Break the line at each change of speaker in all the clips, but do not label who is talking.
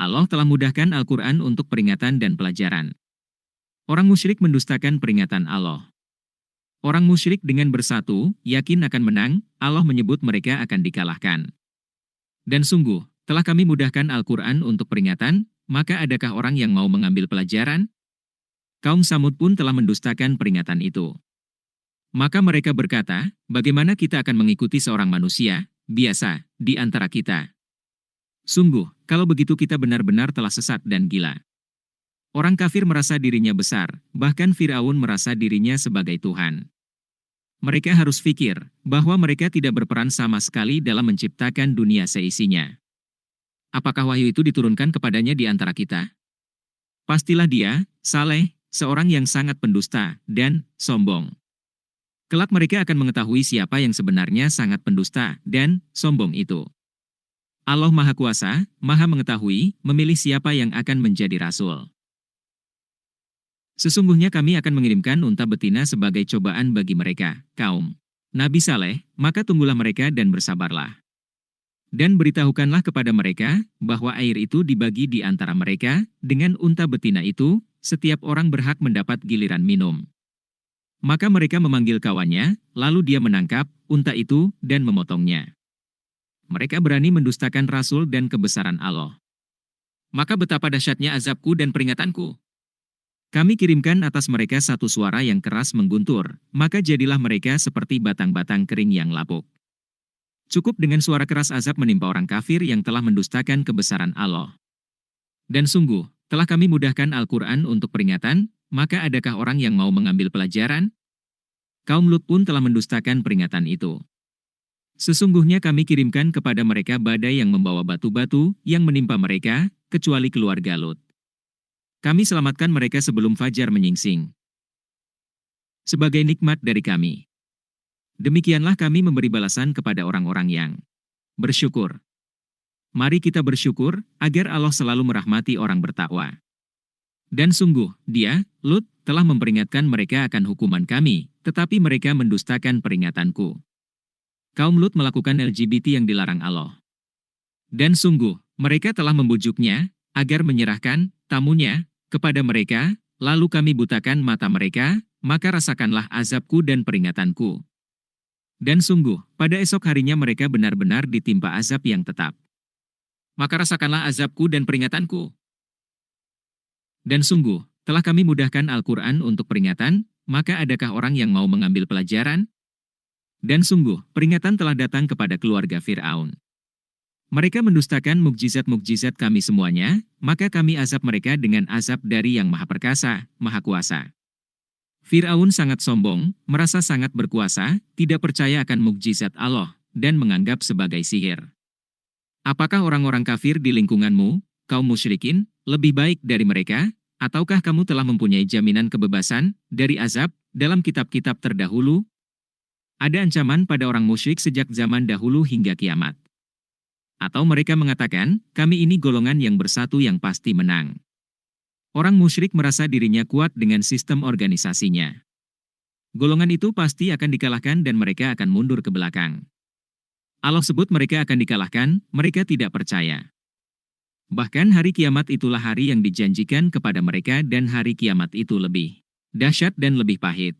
Allah telah mudahkan Al-Quran untuk peringatan dan pelajaran. Orang musyrik mendustakan peringatan Allah. Orang musyrik dengan bersatu, yakin akan menang, Allah menyebut mereka akan dikalahkan. Dan sungguh, telah kami mudahkan Al-Quran untuk peringatan, maka adakah orang yang mau mengambil pelajaran? Kaum Samud pun telah mendustakan peringatan itu. Maka mereka berkata, bagaimana kita akan mengikuti seorang manusia, biasa, di antara kita? Sungguh, kalau begitu kita benar-benar telah sesat dan gila. Orang kafir merasa dirinya besar, bahkan Firaun merasa dirinya sebagai Tuhan. Mereka harus pikir bahwa mereka tidak berperan sama sekali dalam menciptakan dunia seisinya. Apakah wahyu itu diturunkan kepadanya di antara kita? Pastilah dia, Saleh, seorang yang sangat pendusta dan sombong. Kelak mereka akan mengetahui siapa yang sebenarnya sangat pendusta dan sombong itu. Allah Maha Kuasa, Maha Mengetahui, memilih siapa yang akan menjadi rasul. Sesungguhnya kami akan mengirimkan unta betina sebagai cobaan bagi mereka, kaum Nabi Saleh, maka tunggulah mereka dan bersabarlah. Dan beritahukanlah kepada mereka bahwa air itu dibagi di antara mereka, dengan unta betina itu, setiap orang berhak mendapat giliran minum. Maka mereka memanggil kawannya, lalu dia menangkap unta itu dan memotongnya. Mereka berani mendustakan Rasul dan kebesaran Allah. Maka betapa dahsyatnya azabku dan peringatanku. Kami kirimkan atas mereka satu suara yang keras mengguntur, maka jadilah mereka seperti batang-batang kering yang lapuk. Cukup dengan suara keras azab menimpa orang kafir yang telah mendustakan kebesaran Allah. Dan sungguh, telah kami mudahkan Al-Quran untuk peringatan, maka adakah orang yang mau mengambil pelajaran? Kaum Lut pun telah mendustakan peringatan itu. Sesungguhnya kami kirimkan kepada mereka badai yang membawa batu-batu yang menimpa mereka, kecuali keluarga Lut. Kami selamatkan mereka sebelum fajar menyingsing. Sebagai nikmat dari kami. Demikianlah kami memberi balasan kepada orang-orang yang bersyukur. Mari kita bersyukur, agar Allah selalu merahmati orang bertakwa. Dan sungguh, dia, Lut, telah memperingatkan mereka akan hukuman kami, tetapi mereka mendustakan peringatanku. Kaum Lut melakukan LGBT yang dilarang Allah. Dan sungguh, mereka telah membujuknya, agar menyerahkan tamunya kepada mereka, lalu kami butakan mata mereka, maka rasakanlah azabku dan peringatanku. Dan sungguh, pada esok harinya mereka benar-benar ditimpa azab yang tetap. Maka rasakanlah azabku dan peringatanku. Dan sungguh, telah kami mudahkan Al-Quran untuk peringatan, maka adakah orang yang mau mengambil pelajaran? Dan sungguh, peringatan telah datang kepada keluarga Fir'aun. Mereka mendustakan mukjizat-mukjizat kami semuanya, maka kami azab mereka dengan azab dari Yang Maha Perkasa, Maha Kuasa. Fir'aun sangat sombong, merasa sangat berkuasa, tidak percaya akan mukjizat Allah, dan menganggap sebagai sihir. Apakah orang-orang kafir di lingkunganmu, kaum musyrikin, lebih baik dari mereka? Ataukah kamu telah mempunyai jaminan kebebasan dari azab dalam kitab-kitab terdahulu? Ada ancaman pada orang musyrik sejak zaman dahulu hingga kiamat. Atau mereka mengatakan, kami ini golongan yang bersatu yang pasti menang. Orang musyrik merasa dirinya kuat dengan sistem organisasinya. Golongan itu pasti akan dikalahkan dan mereka akan mundur ke belakang. Allah sebut mereka akan dikalahkan, mereka tidak percaya. Bahkan hari kiamat itulah hari yang dijanjikan kepada mereka dan hari kiamat itu lebih dahsyat dan lebih pahit.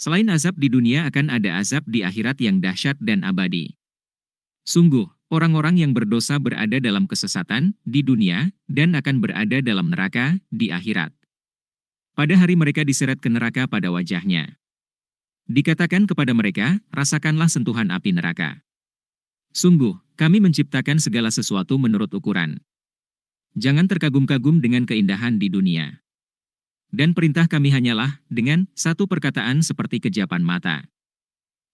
Selain azab di dunia akan ada azab di akhirat yang dahsyat dan abadi. Sungguh, orang-orang yang berdosa berada dalam kesesatan di dunia dan akan berada dalam neraka di akhirat. Pada hari mereka diseret ke neraka pada wajahnya. Dikatakan kepada mereka, rasakanlah sentuhan api neraka. Sungguh, kami menciptakan segala sesuatu menurut ukuran. Jangan terkagum-kagum dengan keindahan di dunia. Dan perintah kami hanyalah dengan satu perkataan seperti kejapan mata.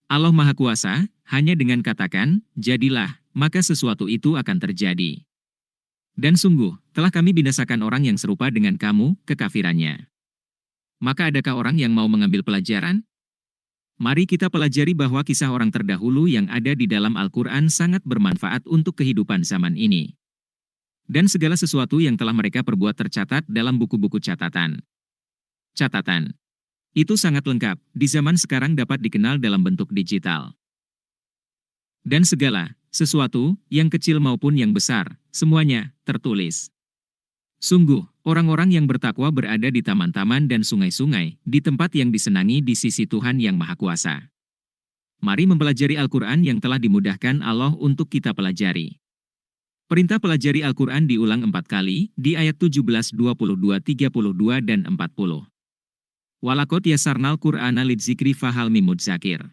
Allah Maha Kuasa, hanya dengan katakan, jadilah, maka sesuatu itu akan terjadi. Dan sungguh, telah kami binasakan orang yang serupa dengan kamu, kekafirannya. Maka adakah orang yang mau mengambil pelajaran? Mari kita pelajari bahwa kisah orang terdahulu yang ada di dalam Al-Quran sangat bermanfaat untuk kehidupan zaman ini. Dan segala sesuatu yang telah mereka perbuat tercatat dalam buku-buku catatan. Catatan. Itu sangat lengkap, di zaman sekarang dapat dikenal dalam bentuk digital. Dan segala Sesuatu, yang kecil maupun yang besar, semuanya tertulis. Sungguh, orang-orang yang bertakwa berada di taman-taman dan sungai-sungai, di tempat yang disenangi di sisi Tuhan Yang Maha Kuasa. Mari mempelajari Al-Quran yang telah dimudahkan Allah untuk kita pelajari. Perintah pelajari Al-Quran diulang 4 kali, di ayat 17, 22, 32, dan 40. Walakot yasarnal Qur'ana lidzikri fahal mim mudzakir.